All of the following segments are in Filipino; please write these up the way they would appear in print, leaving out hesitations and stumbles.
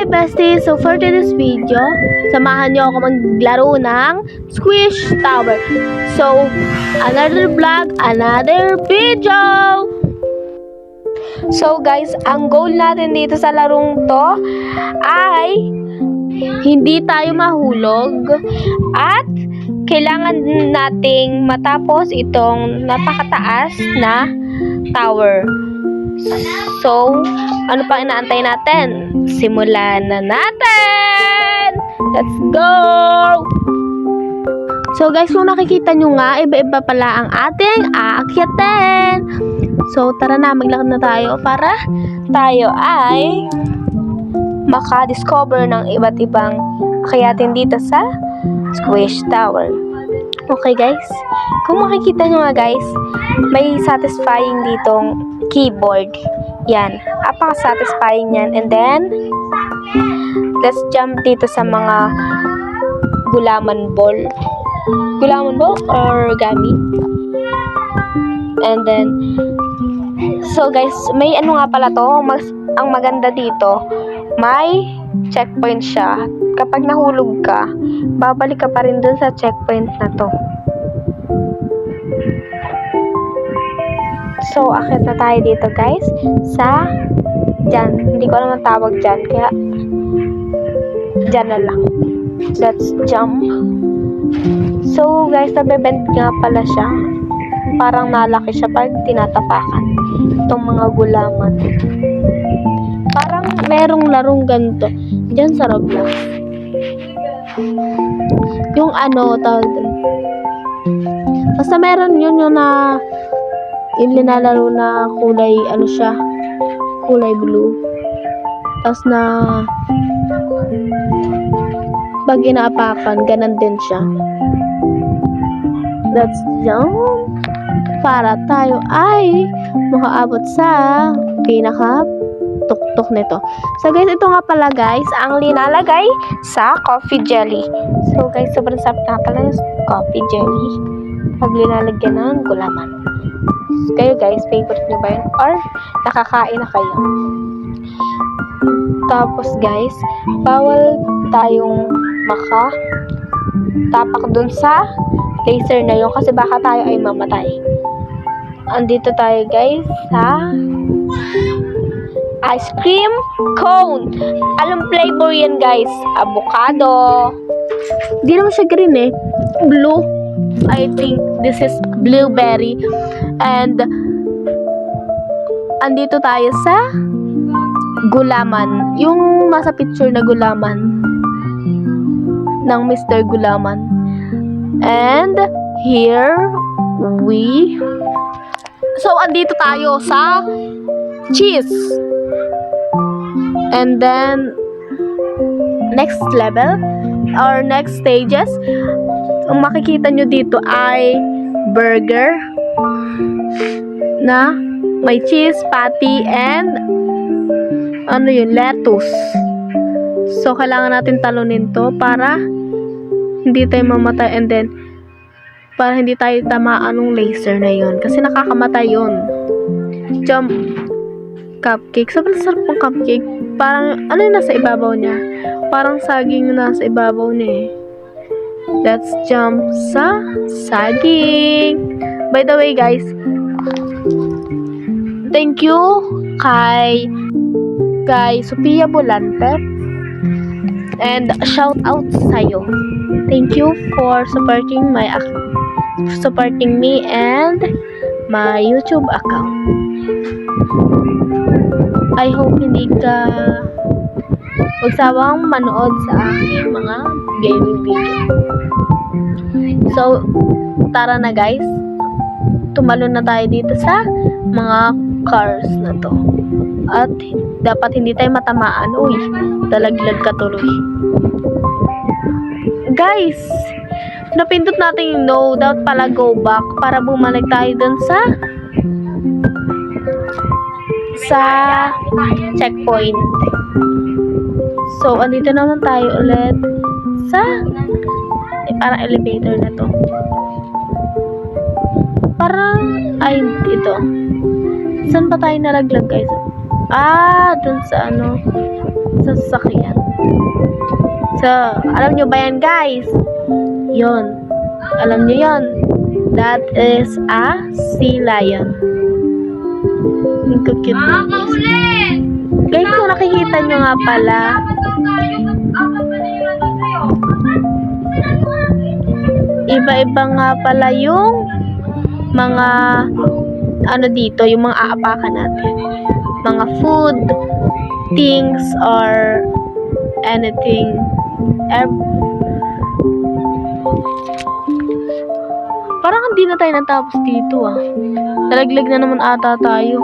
Hi besties! So for today's video, samahan niyo ako maglaro ng Squish Tower. So, another vlog, another video! So guys, ang goal natin dito sa larong to ay hindi tayo mahulog at kailangan nating matapos itong napakataas na tower. So, ano pa inaantay natin? Simulan na natin! Let's go! So guys, kung nakikita nyo nga, iba-iba pala ang ating aakyatin. So tara na, maglakad na tayo para tayo ay maka-discover ng iba't ibang akyatin dito sa Squish Tower. Okay guys, kung makikita nyo nga guys, may satisfying ditong keyboard. Yan, apaka-satisfying yan. And then, let's jump dito sa mga gulaman ball. Gulaman ball or gami. And then, so guys, may ano nga pala to, ang maganda dito, may checkpoint siya. Kapag nahulog ka, babalik ka pa rin dun sa checkpoint na to. So, akit na tayo dito guys, sa dyan. Hindi ko alam ang tawag dyan, kaya dyan na lang. Let's jump. So guys, nabebend nga pala siya. Parang nalaki siya pag tinatapakan itong mga gulaman. Parang merong larong ganito dyan sa Roblox. Yung ano, tawag doon. Basta meron yun yung na yung linalaro na kulay, ano siya, kulay blue. Tapos na pag inaapakan, ganun din siya. Let's jump para tayo ay makaabot sa pinaka tuktok nito. So guys, ito nga pala guys, ang linalagay sa coffee jelly. So guys, sobrang sarap nga pala ng coffee jelly pag linalagyan ng gulaman. Kayo guys, favorite nyo ba yun? Or nakakain na kayo? Tapos guys, bawal tayong tapak dun sa laser na yun kasi baka tayo ay mamatay. Andito tayo guys sa ice cream cone. Anong flavor yan guys? Avocado. Di naman siya green eh. Blue. I think this is blueberry. And andito tayo sa gulaman. Yung nasa picture na gulaman ng Mr. Gulaman. And here so andito tayo sa cheese. And then next level or next stages, ang makikita nyo dito ay burger na may cheese, patty, and ano yun, lettuce. So kailangan natin talunin to para hindi tayo mamatay, and then para hindi tayo tamaan ng laser na yun kasi nakakamatay yun. Jump cupcake. Sobrang sarap ng cupcake. Parang ano yung nasa ibabaw niya, parang saging yung nasa ibabaw niya eh. Let's jump sa saging. By the way guys, thank you kay Sophia Bolante, and shout out sa'yo. Thank you for supporting me and my YouTube account. I hope hindi ka magsawang manood sa aking mga gaming video. So, tara na guys. Tumalon na tayo dito sa mga cars na to. At dapat hindi tayo matamaan. Uy, dalaglag ka tuloy. Guys, napindot natin yung no. Dapat pala go back para bumalik tayo dun sa checkpoint. So, andito naman tayo ulit sa parang elevator na to. Parang ay ito. Saan pa tayo nalaglag guys? Dun sa ano, sa sasakyan. So, alam nyo ba yan, guys? Yon. Alam nyo yon. That is a sea lion. Ang cute na guys. Guys, kung nakikita nyo nga pala, iba-iba nga pala yung mga ano dito, yung mga aapakan natin. Mga food, things, or anything. Parang hindi na tayo natapos dito ah. Nalaglag na naman ata tayo.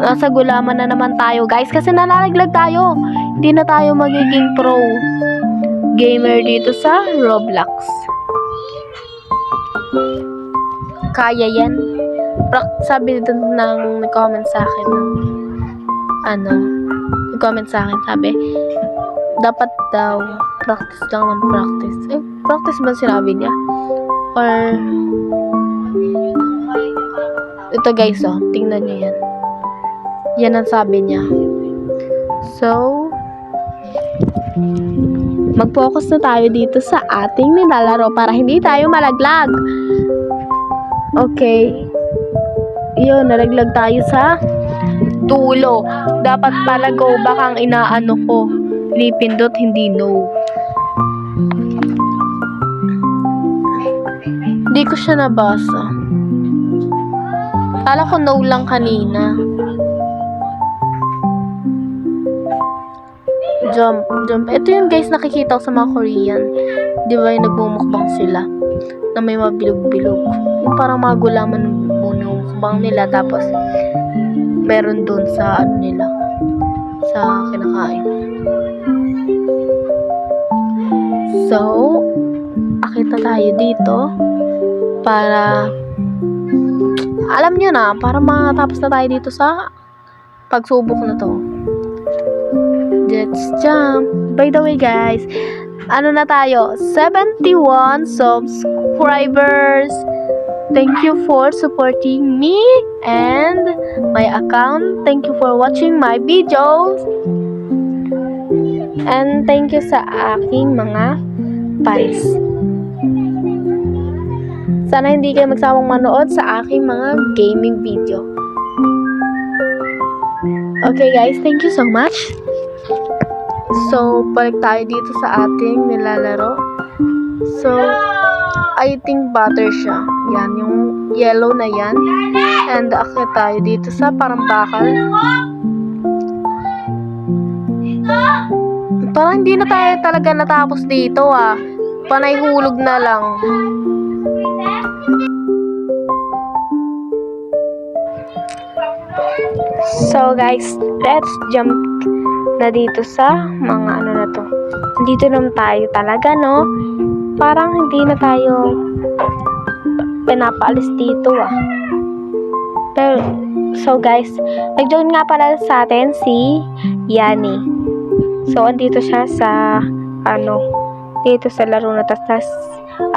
Nasa gulaman na naman tayo guys kasi nalalaglag tayo. Hindi na tayo magiging pro gamer dito sa Roblox. Kaya yan. Sabi dito ng nag-comment sa akin nag-comment sa akin, sabi dapat daw practice lang ng practice. Practice ba sinabi niya? Or ito guys, tingnan niyo yan. Yan ang sabi niya. So, mag-focus na tayo dito sa ating nilalaro para hindi tayo malaglag. Okay. Yun, nalaglag tayo sa dulo. Dapat pala go back ang inaano ko. Pinipindot, hindi no. Hindi ko siya nabasa. Kala ko no lang kanina. Jump. Ito yung guys nakikita ko sa mga Korean. Di ba yung nagbumukbang sila? Na may mga bilog-bilog. Yung parang mga gulaman ng mukbang nila. Tapos, meron dun sa ano nila. Sa kinakain. So, akit na tayo dito. Para, alam nyo na, para matapos na tayo dito sa pagsubok na to. Let's jump. By the way guys, ano na tayo? 71 subscribers. Thank you for supporting me and my account. Thank you for watching my videos. And thank you sa aking mga fans. Sana hindi kayo magsawang manood sa aking mga gaming video. Okay guys, thank you so much. So, balik tayo dito sa ating nilalaro. So, I think butter siya. Yan, yung yellow na yan. And akit tayo dito sa parang bakal. Parang hindi na tayo talaga natapos dito ah. Panay hulog na lang. So guys, let's jump na dito sa mga ano na to. Dito naman tayo talaga, no? Parang hindi na tayo pinapaalis dito, ah. Pero, so guys, nag-join nga pala sa atin si Yani. So, andito siya sa, dito sa laro na to. Tas,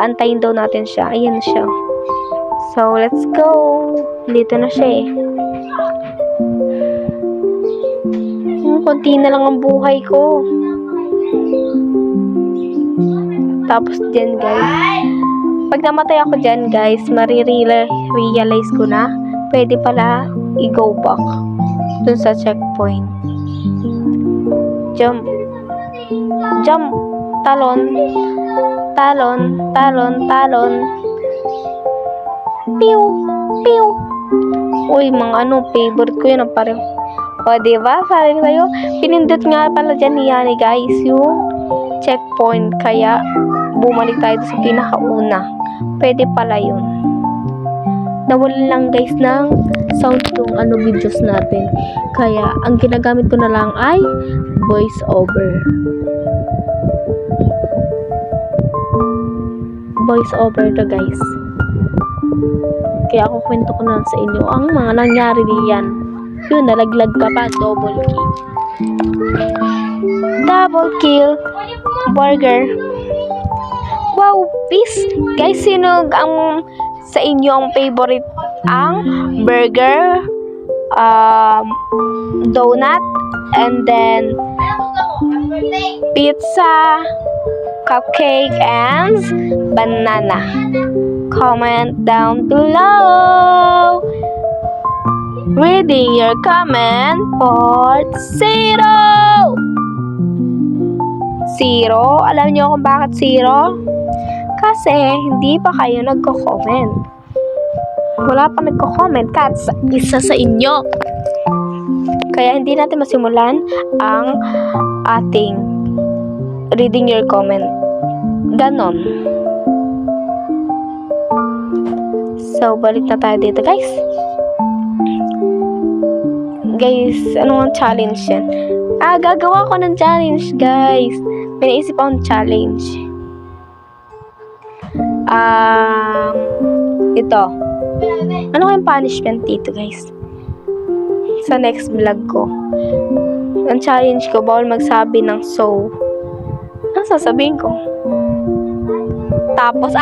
antayin daw natin siya. Ayan siya. So, let's go. Dito na siya eh. Konti na lang ang buhay ko. Tapos dyan guys, pag namatay ako dyan guys, marirealize ko na pwede pala i-go back dun sa checkpoint. Jump. Jump. Talon. Talon. Talon. Talon. Pew. Pew. Uy, mga favorite ko yun ang pareho. O, diba? Sabi ko sa'yo, pinindot nga pala dyan ni Yani, guys, yung checkpoint. Kaya, bumalik tayo sa pinakauna. Pwede pala yun. Nawalan lang, guys, ng sound yung videos natin. Kaya, ang ginagamit ko na lang ay voice over. Voice over to, guys. Kaya, ako kwento ko na sa inyo ang mga nangyari diyan. Yun, nalaglag ka pa. Double kill. Double kill. Burger. Wow, peace. Guys, sino ang sa inyo ang favorite ang burger donut, and then pizza, cupcake, and banana. Comment down below. Reading your comment part 0. 0? Alam niyo kung bakit 0? Kasi hindi pa kayo nagko-comment. Wala pa nagko-comment kahit isa sa inyo. Kaya hindi natin masimulan ang ating reading your comment. Ganon. So, balik na tayo dito, guys. Guys, ano ang challenge yan? Gagawa ko ng challenge, guys. May naisip akong challenge. Ito. Ano kayong punishment dito, guys? Sa next vlog ko. Ang challenge ko, bawal magsabi ng so. Ano sasabihin ko? Tapos.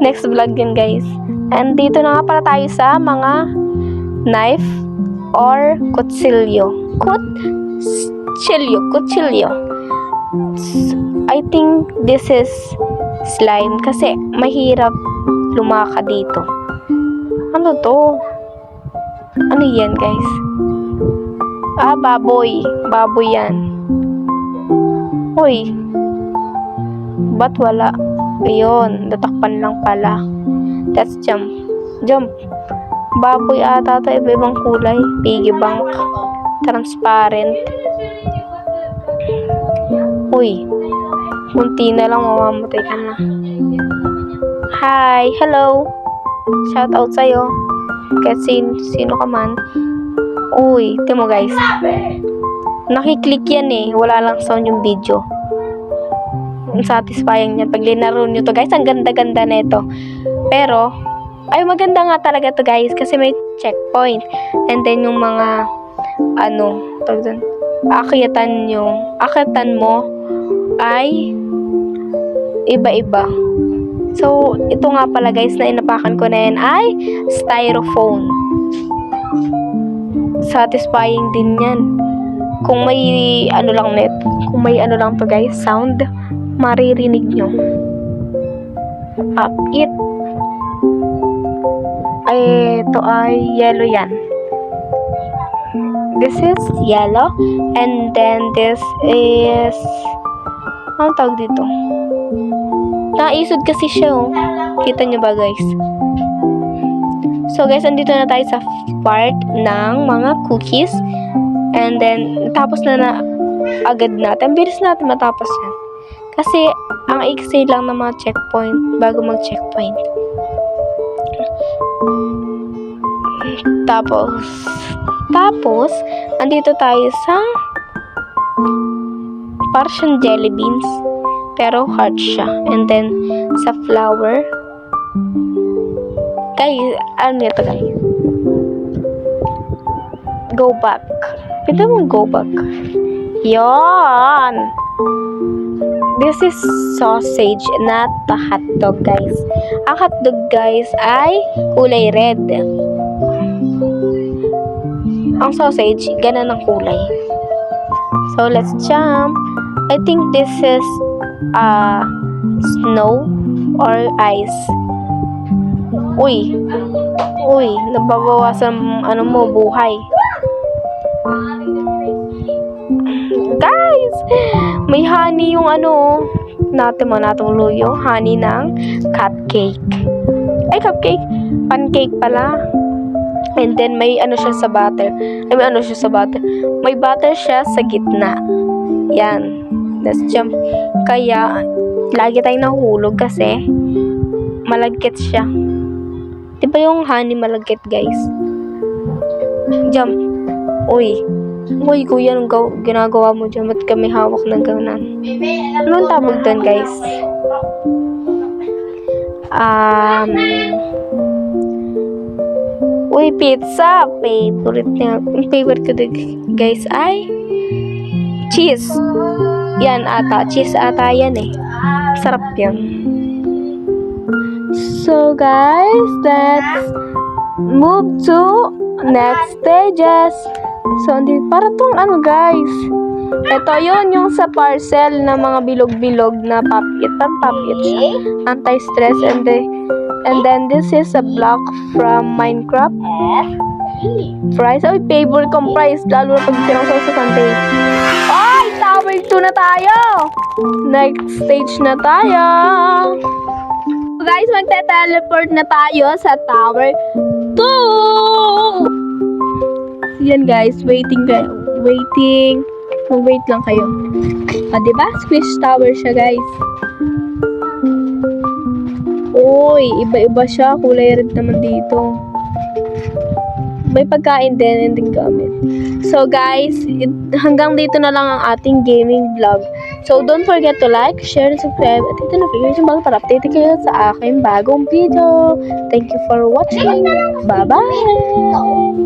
Next vlog yun, guys. And dito na nga pala tayo sa mga knife or kutsilyo. Kutsilyo. I think this is slime kasi mahirap lumaka dito. Ano to? Ano yan, guys? Baboy. Baboy yan. Uy. Ba't wala? Ayun, natakpan lang pala. Let's jump. Baboy ata ito, iba-ibang kulay. Piggy bank. Transparent. Uy. Kunti na lang, mamamatay ka na. Hi, hello. Shout out sa'yo. Kahit sino ka man. Uy, tingnan mo, guys. Nakiklik yan eh. Wala lang sound yung video. Ang satisfying yan. Pag linaro nyo to, guys, ang ganda-ganda na ito. Pero, ay maganda nga talaga to, guys, kasi may checkpoint. And then yung mga akyatan mo ay iba-iba. So, ito nga pala, guys, na inapakan ko na yan ay styrofoam. Satisfying din yan. Kung may kung may to, guys, sound, maririnig nyo. Ito ay yellow yan. This is yellow. And then this is anong tawag dito? Naisod kasi siya, oh. Kita nyo ba, guys? So, guys, andito na tayo sa part ng mga cookies. And then, tapos na agad natin. Bilis natin matapos yan. Kasi, ang iksi lang ng mga checkpoint bago mag-checkpoint. Tapos, andito tayo sa Persian jelly beans. Pero hard siya. And then, sa flour. Guys, ano ito, guys? Go back. Pwede mong go back. Yon! This is sausage, not the hotdog, guys. Ang hotdog, guys, ay kulay red. Ang sausage, ganun ang kulay. So, let's jump. I think this is snow or ice. Uy, nababawasan buhay. Guys, may honey yung natulo yung honey ng cupcake. Ay, cupcake, pancake pala. And then may siya sa butter. May butter siya sa gitna. Yan. Let's jump. Kaya lagi tayong nahuhulog kasi malagkit siya. Diba yung honey malagkit, guys? Jump. Uy, kuya, anong ginagawa mo dyan? Ba't kami hawak ng gawnan? Anong tawag doon, guys? Uy, pizza. Favorite ko din, guys, ay cheese. Yan ata. Cheese ata yan eh. Sarap yan. So guys, let's move to next stages. So, para tong ano guys. Ito yun yung sa parcel na mga bilog-bilog na papit. Pampapit siya. Anti-stress and then this is a block from Minecraft. Fries. Ay, favorite kong fries. Lalo na pag sinangsaw sa sundae. Ay, tower 2 na tayo. Next stage na tayo. So guys, magte-teleport na tayo sa tower 2. Yan guys, waiting kayo. Waiting. Mag-wait lang kayo. Diba? Squish tower siya guys. Uy, iba-iba siya. Kulay red naman dito. May pagkain din and din gamit. So guys, hanggang dito na lang ang ating gaming vlog. So don't forget to like, share, and subscribe at hit the notification bell para update kayo sa aking bagong video. Thank you for watching. Bye-bye!